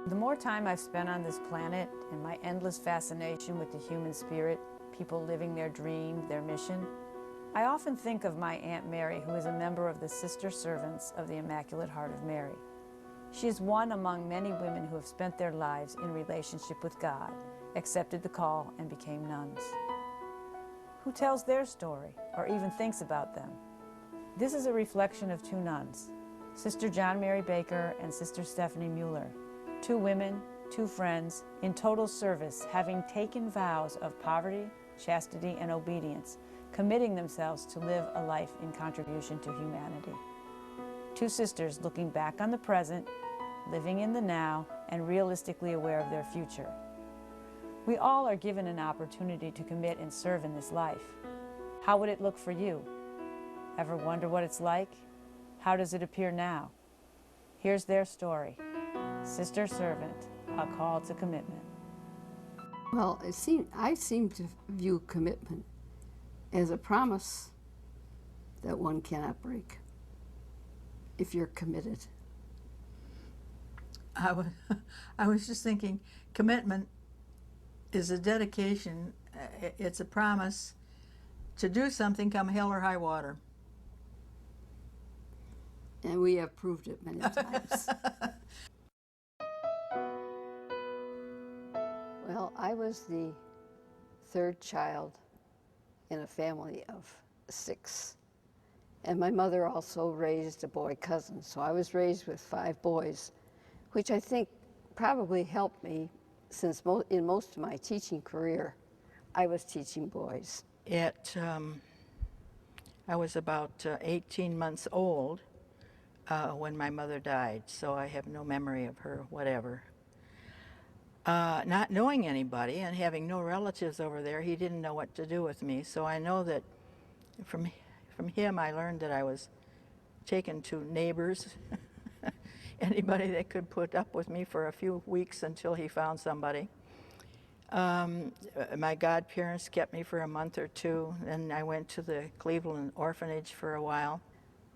The more time I've spent on this planet and my endless fascination with the human spirit, people living their dream, their mission, I often think of my Aunt Mary, who is a member of the Sister Servants of the Immaculate Heart of Mary. She is one among many women who have spent their lives in relationship with God, accepted the call, and became nuns. Who tells their story or even thinks about them? This is a reflection of two nuns, Sister John Mary Baker and Sister Stephanie Mueller, two women, two friends, in total service, having taken vows of poverty, chastity, and obedience, committing themselves to live a life in contribution to humanity. Two sisters looking back on the present, living in the now, and realistically aware of their future. We all are given an opportunity to commit and serve in this life. How would it look for you? Ever wonder what it's like? How does it appear now? Here's their story. Sister Servant, a call to commitment. Well, I seem to view commitment as a promise that one cannot break if you're committed. I was just thinking, commitment is a dedication. It's a promise to do something come hell or high water. And we have proved it many times. Well, I was the third child in a family of 6. And my mother also raised a boy cousin. So I was raised with 5 boys, which I think probably helped me since in most of my teaching career, I was teaching boys. I was about 18 months old when my mother died, so I have no memory of her, whatever. Not knowing anybody and having no relatives over there, he didn't know what to do with me. So I know that from him I learned that I was taken to neighbors, anybody that could put up with me for a few weeks until he found somebody. My godparents kept me for a month or two, and I went to the Cleveland orphanage for a while.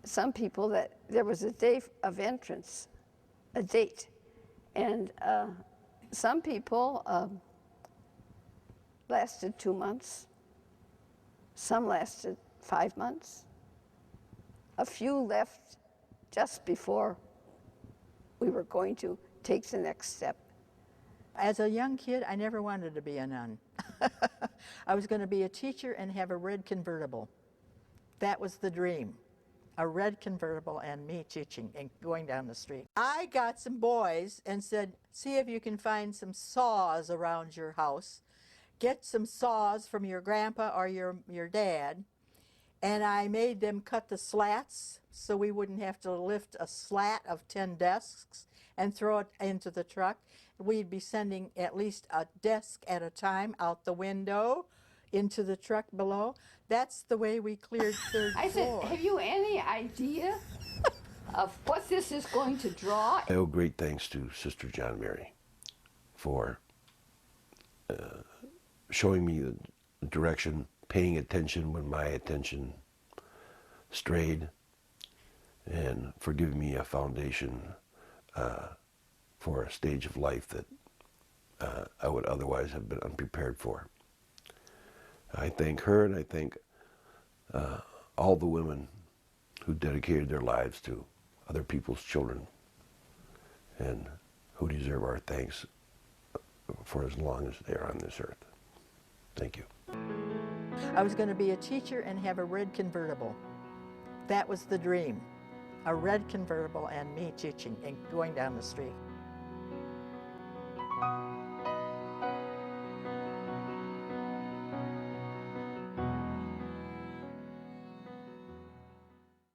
Some people there was a day of entrance, a date, and some people lasted 2 months, some lasted 5 months. A few left just before we were going to take the next step. As a young kid, I never wanted to be a nun. I was going to be a teacher and have a red convertible. That was the dream. A red convertible and me teaching and going down the street. I got some boys and said, see if you can find some saws around your house. Get some saws from your grandpa or your dad. And I made them cut the slats so we wouldn't have to lift a slat of 10 desks and throw it into the truck. We'd be sending at least a desk at a time out the window into the truck below. That's the way we cleared third floor. I said, have you any idea of what this is going to draw? I owe great thanks to Sister John Mary for showing me the direction, paying attention when my attention strayed, and for giving me a foundation for a stage of life that I would otherwise have been unprepared for. I thank her, and I thank all the women who dedicated their lives to other people's children and who deserve our thanks for as long as they are on this earth. Thank you. I was going to be a teacher and have a red convertible. That was the dream. A red convertible and me teaching and going down the street.